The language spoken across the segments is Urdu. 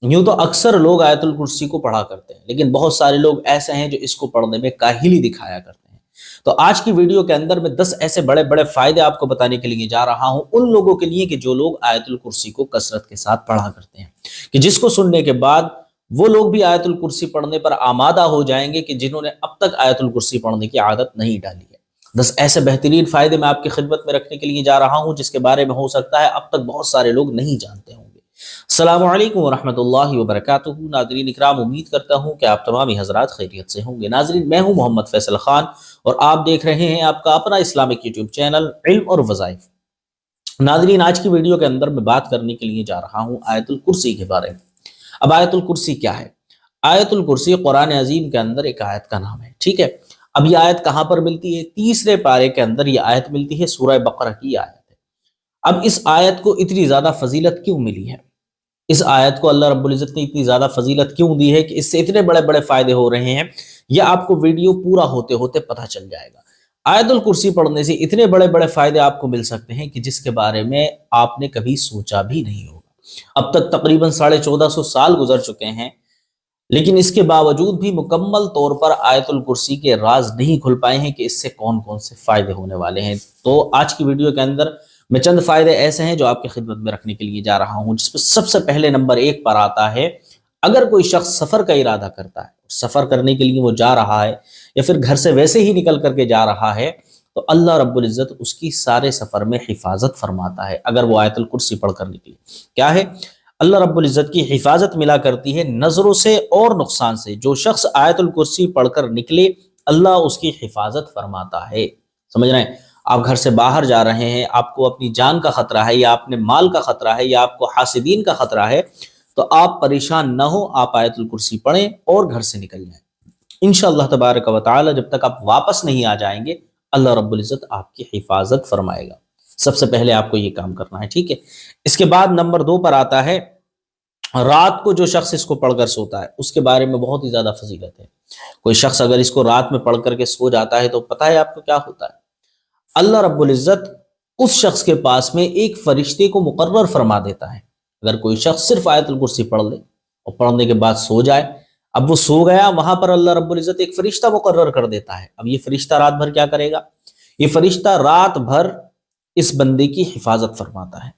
یوں تو اکثر لوگ آیت الکرسی کو پڑھا کرتے ہیں، لیکن بہت سارے لوگ ایسے ہیں جو اس کو پڑھنے میں کاہلی دکھایا کرتے ہیں۔ تو آج کی ویڈیو کے اندر میں 10 ایسے بڑے بڑے فائدے آپ کو بتانے کے لیے جا رہا ہوں، ان لوگوں کے لیے کہ جو لوگ آیت الکرسی کو کثرت کے ساتھ پڑھا کرتے ہیں، کہ جس کو سننے کے بعد وہ لوگ بھی آیت الکرسی پڑھنے پر آمادہ ہو جائیں گے کہ جنہوں نے اب تک آیت الکرسی پڑھنے کی عادت نہیں ڈالی ہے۔ 10 ایسے بہترین فائدے میں آپ کی خدمت میں رکھنے کے لیے جا رہا ہوں، جس کے بارے میں ہو سکتا ہے اب تک بہت سارے لوگ نہیں جانتے ہوں گے۔ السلام علیکم ورحمۃ اللہ وبرکاتہ۔ ناظرین اکرام، امید کرتا ہوں کہ آپ تمامی حضرات خیریت سے ہوں گے۔ ناظرین، میں ہوں محمد فیصل خان اور آپ دیکھ رہے ہیں آپ کا اپنا اسلامک یوٹیوب چینل علم اور وظائف۔ ناظرین، آج کی ویڈیو کے اندر میں بات کرنے کے لیے جا رہا ہوں آیت الکرسی کے بارے میں۔ اب آیت الکرسی کیا ہے؟ آیت الکرسی قرآن عظیم کے اندر ایک آیت کا نام ہے، ٹھیک ہے۔ اب یہ آیت کہاں پر ملتی ہے؟ تیسرے پارے کے اندر یہ آیت ملتی ہے، سورہ بقرہ کی آیت ہے۔ اب اس آیت کو اتنی زیادہ فضیلت کیوں ملی ہے؟ اس آیت کو اللہ رب العزت نے اتنی زیادہ فضیلت کیوں دی ہے کہ اس سے اتنے بڑے بڑے فائدے ہو رہے ہیں، یہ آپ کو ویڈیو پورا ہوتے ہوتے پتہ چل جائے گا۔ آیت الکرسی پڑھنے سے اتنے بڑے بڑے فائدے آپ کو مل سکتے ہیں کہ جس کے بارے میں آپ نے کبھی سوچا بھی نہیں ہوگا۔ اب تک تقریباً 1450 سال گزر چکے ہیں، لیکن اس کے باوجود بھی مکمل طور پر آیت الکرسی کے راز نہیں کھل پائے ہیں کہ اس سے کون کون سے فائدے ہونے والے ہیں۔ تو آج کی ویڈیو کے اندر میں چند فائدے ایسے ہیں جو آپ کی خدمت میں رکھنے کے لیے جا رہا ہوں، جس میں سب سے پہلے نمبر 1 پر آتا ہے، اگر کوئی شخص سفر کا ارادہ کرتا ہے، سفر کرنے کے لیے وہ جا رہا ہے یا پھر گھر سے ویسے ہی نکل کر کے جا رہا ہے، تو اللہ رب العزت اس کی سارے سفر میں حفاظت فرماتا ہے اگر وہ آیت الکرسی پڑھ کر نکلے۔ کیا ہے؟ اللہ رب العزت کی حفاظت ملا کرتی ہے نظروں سے اور نقصان سے۔ جو شخص آیت الکرسی پڑھ کر نکلے، اللہ اس کی حفاظت فرماتا ہے۔ سمجھ رہے ہیں؟ آپ گھر سے باہر جا رہے ہیں، آپ کو اپنی جان کا خطرہ ہے یا اپنے مال کا خطرہ ہے یا آپ کو حاسدین کا خطرہ ہے، تو آپ پریشان نہ ہو، آپ آیت الکرسی پڑھیں اور گھر سے نکل جائیں۔ انشاءاللہ تبارک و تعالی جب تک آپ واپس نہیں آ جائیں گے، اللہ رب العزت آپ کی حفاظت فرمائے گا۔ سب سے پہلے آپ کو یہ کام کرنا ہے، ٹھیک ہے۔ اس کے بعد نمبر 2 پر آتا ہے، رات کو جو شخص اس کو پڑھ کر سوتا ہے اس کے بارے میں بہت ہی زیادہ فضیلت ہے۔ کوئی شخص اگر اس کو رات میں پڑھ کر کے سو جاتا ہے تو پتہ ہے آپ کو کیا ہوتا ہے؟ اللہ رب العزت اس شخص کے پاس میں ایک فرشتے کو مقرر فرما دیتا ہے۔ اگر کوئی شخص صرف آیت الکرسی پڑھ لے اور پڑھنے کے بعد سو جائے، اب وہ سو گیا، وہاں پر اللہ رب العزت ایک فرشتہ مقرر کر دیتا ہے۔ اب یہ فرشتہ رات بھر کیا کرے گا؟ یہ فرشتہ رات بھر اس بندے کی حفاظت فرماتا ہے۔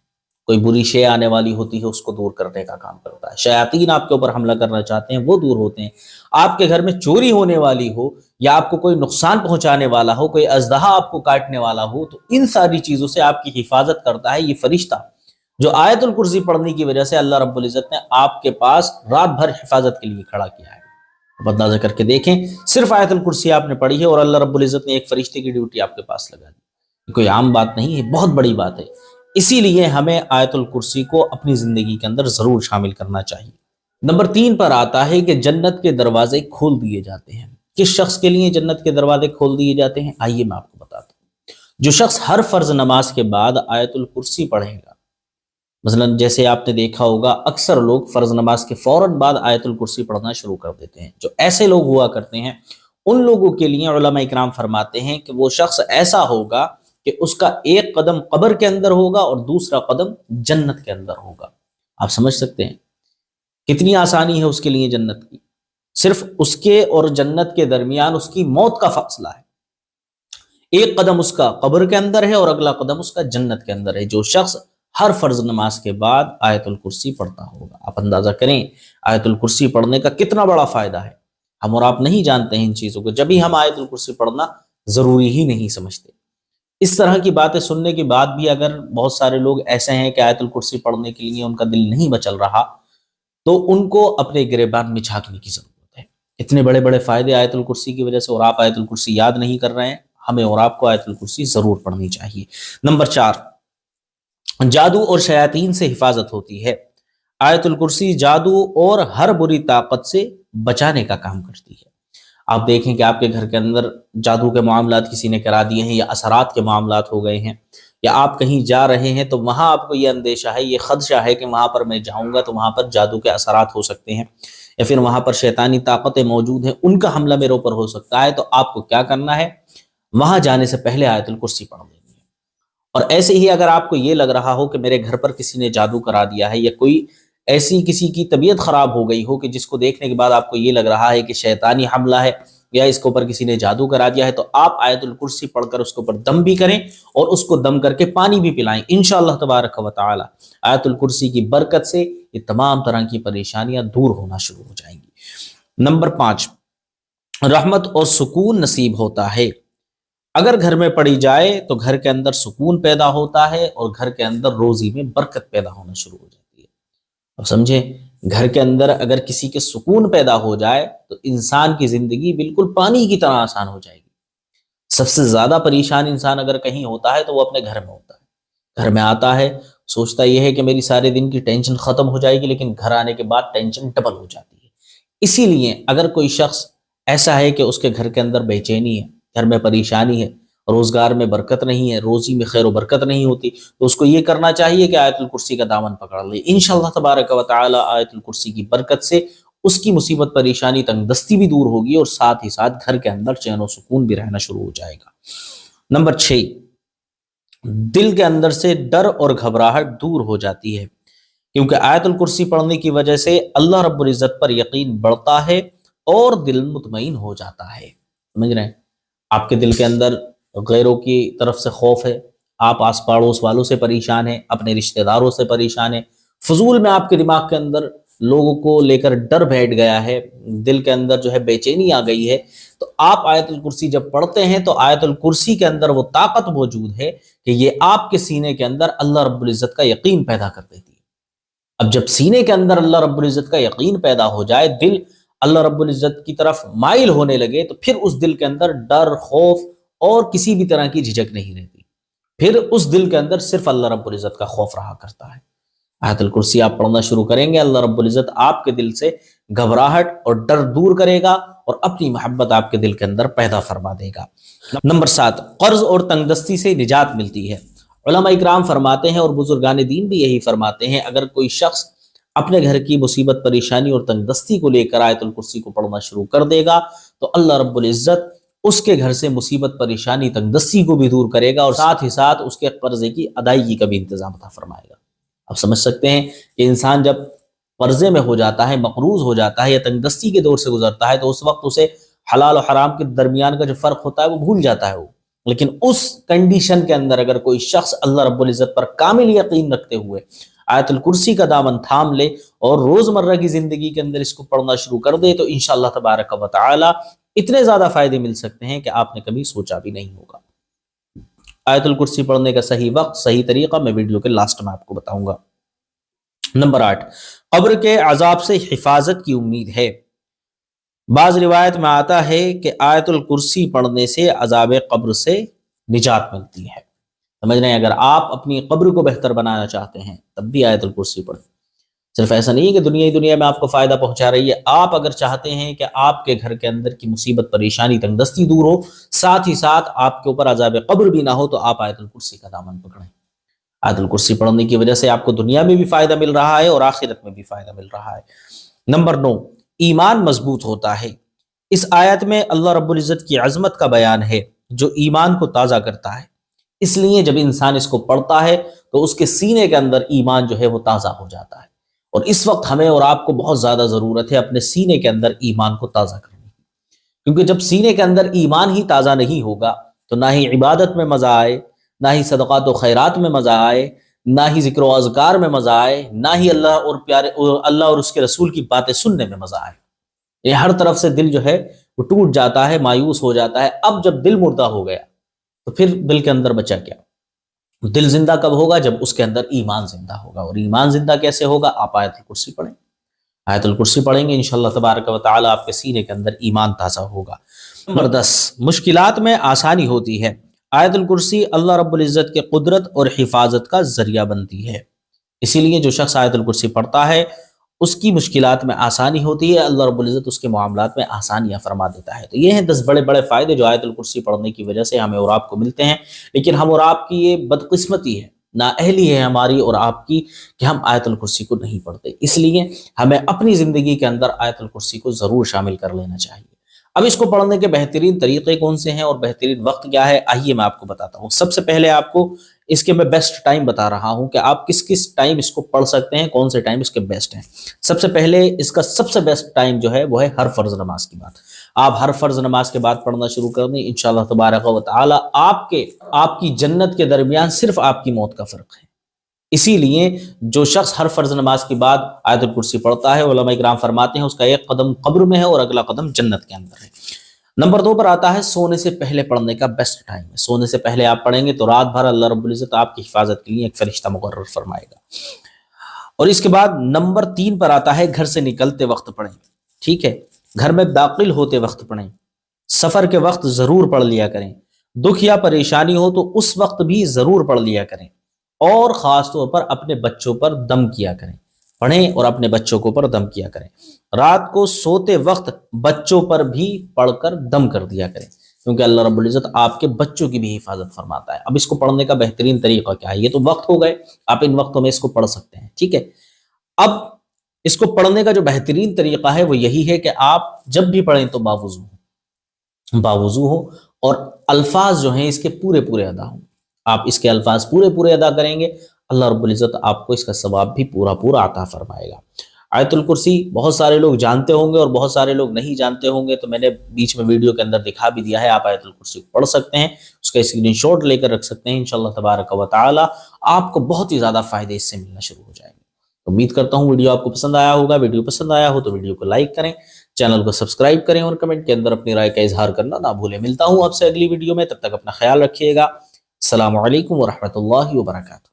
کوئی بری شے آنے والی ہوتی ہے اس کو دور کرنے کا کام کرتا ہے۔ شیاطین آپ کے اوپر حملہ کرنا چاہتے ہیں وہ دور ہوتے ہیں۔ آپ کے گھر میں چوری ہونے والی ہو یا آپ کو کوئی نقصان پہنچانے والا ہو، کوئی اژدہا آپ کو کاٹنے والا ہو، تو ان ساری چیزوں سے آپ کی حفاظت کرتا ہے یہ فرشتہ، جو آیت الکرسی پڑھنے کی وجہ سے اللہ رب العزت نے آپ کے پاس رات بھر حفاظت کے لیے کھڑا کیا ہے۔ اب اندازہ کر کے دیکھیں، صرف آیت الکرسی آپ نے پڑھی ہے اور اللہ رب العزت نے ایک فرشتے کی ڈیوٹی آپ کے پاس لگا دی۔ کوئی عام بات نہیں ہے، بہت بڑی بات ہے۔ اسی لیے ہمیں آیت الکرسی کو اپنی زندگی کے اندر ضرور شامل کرنا چاہیے۔ نمبر 3 پر آتا ہے کہ جنت کے دروازے کھول دیے جاتے ہیں۔ کس شخص کے لیے جنت کے دروازے کھول دیے جاتے ہیں؟ آئیے میں آپ کو بتاتا ہوں۔ جو شخص ہر فرض نماز کے بعد آیت الکرسی پڑھے گا، مثلا جیسے آپ نے دیکھا ہوگا اکثر لوگ فرض نماز کے فوراً بعد آیت الکرسی پڑھنا شروع کر دیتے ہیں، جو ایسے لوگ ہوا کرتے ہیں ان لوگوں کے لیے علماء اکرام فرماتے ہیں کہ وہ شخص ایسا ہوگا کہ اس کا ایک قدم قبر کے اندر ہوگا اور دوسرا قدم جنت کے اندر ہوگا۔ آپ سمجھ سکتے ہیں کتنی آسانی ہے اس کے لیے جنت کی؟ صرف اس کے اور جنت کے درمیان اس کی موت کا فاصلہ ہے۔ ایک قدم اس کا قبر کے اندر ہے اور اگلا قدم اس کا جنت کے اندر ہے، جو شخص ہر فرض نماز کے بعد آیت الکرسی پڑھتا ہوگا۔ آپ اندازہ کریں آیت الکرسی پڑھنے کا کتنا بڑا فائدہ ہے۔ ہم اور آپ نہیں جانتے ہیں ان چیزوں کو، جبھی ہم آیت الکرسی پڑھنا ضروری ہی نہیں سمجھتے۔ اس طرح کی باتیں سننے کے بعد بھی اگر بہت سارے لوگ ایسے ہیں کہ آیت الکرسی پڑھنے کے لیے ان کا دل نہیں مچل رہا، تو ان کو اپنے گریبان میں جھانکنے کی ضرورت ہے۔ اتنے بڑے بڑے فائدے آیت الکرسی کی وجہ سے، اور آپ آیت الکرسی یاد نہیں کر رہے ہیں۔ ہمیں اور آپ کو آیت الکرسی ضرور پڑھنی چاہیے۔ نمبر 4، جادو اور شیاطین سے حفاظت ہوتی ہے۔ آیت الکرسی جادو اور ہر بری طاقت سے بچانے کا کام کرتی ہے۔ آپ دیکھیں کہ آپ کے گھر کے اندر جادو کے معاملات کسی نے کرا دیے ہیں یا اثرات کے معاملات ہو گئے ہیں، یا آپ کہیں جا رہے ہیں تو وہاں آپ کو یہ اندیشہ ہے، یہ خدشہ ہے کہ وہاں پر میں جاؤں گا تو وہاں پر جادو کے اثرات ہو سکتے ہیں، یا پھر وہاں پر شیطانی طاقتیں موجود ہیں، ان کا حملہ میرے اوپر ہو سکتا ہے، تو آپ کو کیا کرنا ہے؟ وہاں جانے سے پہلے آیت الکرسی پڑھ لینی ہے۔ اور ایسے ہی اگر آپ کو یہ لگ رہا ہو کہ میرے گھر پر کسی نے جادو کرا دیا ہے یا کوئی ایسی کسی کی طبیعت خراب ہو گئی ہو کہ جس کو دیکھنے کے بعد آپ کو یہ لگ رہا ہے کہ شیطانی حملہ ہے یا اس کے اوپر کسی نے جادو کرا دیا ہے، تو آپ آیت الکرسی پڑھ کر اس کے اوپر دم بھی کریں اور اس کو دم کر کے پانی بھی پلائیں۔ انشاءاللہ تبارک و تعالی آیت الکرسی کی برکت سے یہ تمام طرح کی پریشانیاں دور ہونا شروع ہو جائیں گی۔ نمبر 5، رحمت اور سکون نصیب ہوتا ہے۔ اگر گھر میں پڑھی جائے تو گھر کے اندر سکون پیدا ہوتا ہے اور گھر کے اندر روزی میں برکت پیدا ہونا شروع ہو جاتی ہے۔ اب سمجھیں، گھر کے اندر اگر کسی کے سکون پیدا ہو جائے تو انسان کی زندگی بالکل پانی کی طرح آسان ہو جائے گی۔ سب سے زیادہ پریشان انسان اگر کہیں ہوتا ہے تو وہ اپنے گھر میں ہوتا ہے۔ گھر میں آتا ہے، سوچتا یہ ہے کہ میری سارے دن کی ٹینشن ختم ہو جائے گی، لیکن گھر آنے کے بعد ٹینشن ڈبل ہو جاتی ہے۔ اسی لیے اگر کوئی شخص ایسا ہے کہ اس کے گھر کے اندر بے چینی ہے، گھر میں پریشانی ہے، روزگار میں برکت نہیں ہے، روزی میں خیر و برکت نہیں ہوتی، تو اس کو یہ کرنا چاہیے کہ آیت الکرسی کا دامن پکڑ لے۔ انشاءاللہ تبارک و تعالی آیت الکرسی کی برکت سے اس کی مصیبت، پریشانی، تنگ دستی بھی دور ہوگی اور ساتھ ہی ساتھ گھر کے اندر چین و سکون بھی رہنا شروع ہو جائے گا۔ نمبر 6، دل کے اندر سے ڈر اور گھبراہٹ دور ہو جاتی ہے، کیونکہ آیت الکرسی پڑھنے کی وجہ سے اللہ رب العزت پر یقین بڑھتا ہے اور دل مطمئن ہو جاتا ہے۔ سمجھ رہے ہیں؟ آپ کے دل کے اندر غیروں کی طرف سے خوف ہے، آپ آس پڑوس والوں سے پریشان ہیں، اپنے رشتہ داروں سے پریشان ہیں، فضول میں آپ کے دماغ کے اندر لوگوں کو لے کر ڈر بیٹھ گیا ہے، دل کے اندر جو ہے بے چینی آ گئی ہے، تو آپ آیت الکرسی جب پڑھتے ہیں تو آیت الکرسی کے اندر وہ طاقت موجود ہے کہ یہ آپ کے سینے کے اندر اللہ رب العزت کا یقین پیدا کر دیتی ہے۔ اب جب سینے کے اندر اللہ رب العزت کا یقین پیدا ہو جائے، دل اللہ رب العزت کی طرف مائل ہونے لگے، تو پھر اس دل کے اندر ڈر، خوف اور کسی بھی طرح کی جھجک نہیں رہتی، پھر اس دل کے اندر صرف اللہ رب العزت کا خوف رہا کرتا ہے۔ آیت الکرسی آپ پڑھنا شروع کریں گے، اللہ رب العزت آپ کے دل سے گھبراہٹ اور ڈر دور کرے گا اور اپنی محبت آپ کے دل کے اندر پیدا فرما دے گا۔ نمبر 7، قرض اور تنگ دستی سے نجات ملتی ہے۔ علماء اکرام فرماتے ہیں اور بزرگان دین بھی یہی فرماتے ہیں، اگر کوئی شخص اپنے گھر کی مصیبت، پریشانی اور تنگ دستی کو لے کر آیت الکرسی کو پڑھنا شروع کر دے گا تو اللہ رب العزت اس کے گھر سے مصیبت، پریشانی، تنگ دستی کو بھی دور کرے گا اور ساتھ ہی ساتھ اس کے قرضے کی ادائیگی کا بھی انتظام عطا فرمائے گا۔ آپ سمجھ سکتے ہیں کہ انسان جب قرضے میں ہو جاتا ہے، مقروض ہو جاتا ہے یا تنگ دستی کے دور سے گزرتا ہے، تو اس وقت اسے حلال و حرام کے درمیان کا جو فرق ہوتا ہے وہ بھول جاتا ہے وہ۔ لیکن اس کنڈیشن کے اندر اگر کوئی شخص اللہ رب العزت پر کامل یقین رکھتے ہوئے آیت الکرسی کا دامن تھام لے اور روزمرہ کی زندگی کے اندر اس کو پڑھنا شروع کر دے، تو انشاءاللہ تبارک و تعالی اتنے زیادہ فائدے مل سکتے ہیں کہ آپ نے کبھی سوچا بھی نہیں ہوگا۔ آیت الکرسی پڑھنے کا صحیح وقت، صحیح طریقہ میں ویڈیو کے لاسٹ میں آپ کو بتاؤں گا۔ نمبر 8، قبر کے عذاب سے حفاظت کی امید ہے۔ بعض روایت میں آتا ہے کہ آیت الکرسی پڑھنے سے عذاب قبر سے نجات ملتی ہے۔ سمجھ رہے ہیں؟ اگر آپ اپنی قبر کو بہتر بنانا چاہتے ہیں تب بھی آیت الکرسی پڑھیں۔ صرف ایسا نہیں ہے کہ دنیا میں آپ کو فائدہ پہنچا رہی ہے، آپ اگر چاہتے ہیں کہ آپ کے گھر کے اندر کی مصیبت، پریشانی، تنگ دستی دور ہو، ساتھ ہی ساتھ آپ کے اوپر عذاب قبر بھی نہ ہو، تو آپ آیت الکرسی کا دامن پکڑیں۔ آیت الکرسی پڑھنے کی وجہ سے آپ کو دنیا میں بھی فائدہ مل رہا ہے اور آخرت میں بھی فائدہ مل رہا ہے۔ نمبر 9، ایمان مضبوط ہوتا ہے۔ اس آیت میں اللہ رب العزت کی عظمت کا بیان ہے جو ایمان کو تازہ کرتا ہے، اس لیے جب انسان اس کو پڑھتا ہے تو اس کے سینے کے اندر ایمان جو ہے وہ تازہ ہو جاتا ہے، اور اس وقت ہمیں اور آپ کو بہت زیادہ ضرورت ہے اپنے سینے کے اندر ایمان کو تازہ کرنے کی، کیونکہ جب سینے کے اندر ایمان ہی تازہ نہیں ہوگا تو نہ ہی عبادت میں مزہ آئے، نہ ہی صدقات و خیرات میں مزہ آئے، نہ ہی ذکر و اذکار میں مزہ آئے، نہ ہی اللہ اور اس کے رسول کی باتیں سننے میں مزہ آئے۔ یہ ہر طرف سے دل جو ہے وہ ٹوٹ جاتا ہے، مایوس ہو جاتا ہے۔ اب جب دل مردہ ہو گیا تو پھر دل کے اندر بچا کیا؟ دل زندہ کب ہوگا؟ جب اس کے اندر ایمان زندہ ہوگا، اور ایمان زندہ کیسے ہوگا؟ آپ آیت الکرسی پڑھیں، آیت الکرسی پڑھیں گے انشاءاللہ تبارک و تعالی آپ کے سینے کے اندر ایمان تازہ ہوگا۔ نمبر 10، مشکلات میں آسانی ہوتی ہے۔ آیت الکرسی اللہ رب العزت کے قدرت اور حفاظت کا ذریعہ بنتی ہے، اسی لیے جو شخص آیت الکرسی پڑھتا ہے اس کی مشکلات میں آسانی ہوتی ہے، اللہ رب العزت اس کے معاملات میں آسانیاں فرما دیتا ہے۔ تو یہ ہیں 10 بڑے بڑے فائدے جو آیت الکرسی پڑھنے کی وجہ سے ہمیں اور آپ کو ملتے ہیں، لیکن ہم اور آپ کی یہ بدقسمتی ہے، نااہلی ہے ہماری اور آپ کی کہ ہم آیت الکرسی کو نہیں پڑھتے۔ اس لیے ہمیں اپنی زندگی کے اندر آیت الکرسی کو ضرور شامل کر لینا چاہیے۔ اب اس کو پڑھنے کے بہترین طریقے کون سے ہیں اور بہترین وقت کیا ہے، آئیے میں آپ کو بتاتا ہوں۔ سب سے پہلے آپ کو اس کے میں بیسٹ ٹائم بتا رہا ہوں کہ آپ کس کس ٹائم اس کو پڑھ سکتے ہیں، کون سے ٹائم اس کے بیسٹ ہیں۔ سب سے پہلے اس کا سب سے بیسٹ ٹائم جو ہے وہ ہے ہر فرض نماز کے بعد۔ آپ ہر فرض نماز کے بعد پڑھنا شروع کر دیں، انشاءاللہ تبارک و تعالی آپ کی جنت کے درمیان صرف آپ کی موت کا فرق ہے۔ اسی لیے جو شخص ہر فرض نماز کے بعد آیت الکرسی پڑھتا ہے، علماء کرام فرماتے ہیں اس کا ایک قدم قبر میں ہے اور اگلا قدم جنت کے اندر ہے۔ نمبر 2 پر آتا ہے سونے سے پہلے پڑھنے کا بیسٹ ٹائم ہے۔ سونے سے پہلے آپ پڑھیں گے تو رات بھر اللہ رب العزت آپ کی حفاظت کے لیے ایک فرشتہ مقرر فرمائے گا۔ اور اس کے بعد نمبر 3 پر آتا ہے گھر سے نکلتے وقت پڑھیں، ٹھیک ہے، گھر میں داخل ہوتے وقت پڑھیں، سفر کے وقت ضرور پڑھ لیا کریں، دکھ یا پریشانی ہو تو اس وقت بھی ضرور پڑھ لیا کریں، اور خاص طور پر اپنے بچوں پر دم کیا کریں، پڑھیں اور اپنے بچوں کو پر دم کیا کریں۔ رات کو سوتے وقت بچوں پر بھی پڑھ کر دم کر دیا کریں، کیونکہ اللہ رب العزت آپ کے بچوں کی بھی حفاظت فرماتا ہے۔ اب اس کو پڑھنے کا بہترین طریقہ کیا ہے، یہ تو وقت ہو گئے، آپ ان وقتوں میں اس کو پڑھ سکتے ہیں، ٹھیک ہے۔ اب اس کو پڑھنے کا جو بہترین طریقہ ہے وہ یہی ہے کہ آپ جب بھی پڑھیں تو باوضو ہو اور الفاظ جو ہیں اس کے پورے پورے ادا ہوں۔ آپ اس کے الفاظ پورے پورے ادا کریں گے، اللہ رب العزت آپ کو اس کا ثواب بھی پورا پورا عطا فرمائے گا۔ آیت الکرسی بہت سارے لوگ جانتے ہوں گے اور بہت سارے لوگ نہیں جانتے ہوں گے، تو میں نے بیچ میں ویڈیو کے اندر دکھا بھی دیا ہے، آپ آیت الکرسی کو پڑھ سکتے ہیں، اس کا اسکرین شاٹ لے کر رکھ سکتے ہیں، انشاءاللہ تبارک و تعالی آپ کو بہت ہی زیادہ فائدے اس سے ملنا شروع ہو جائیں گے۔ امید کرتا ہوں ویڈیو آپ کو پسند آیا ہوگا۔ ویڈیو پسند آیا ہو تو ویڈیو کو لائک کریں، چینل کو سبسکرائب کریں اور کمنٹ کے اندر اپنی رائے کا اظہار کرنا نہ بھولیں۔ ملتا ہوں آپ سے اگلی ویڈیو میں، تب تک اپنا خیال رکھیے گا۔ السلام علیکم ورحمۃ اللہ وبرکاتہ۔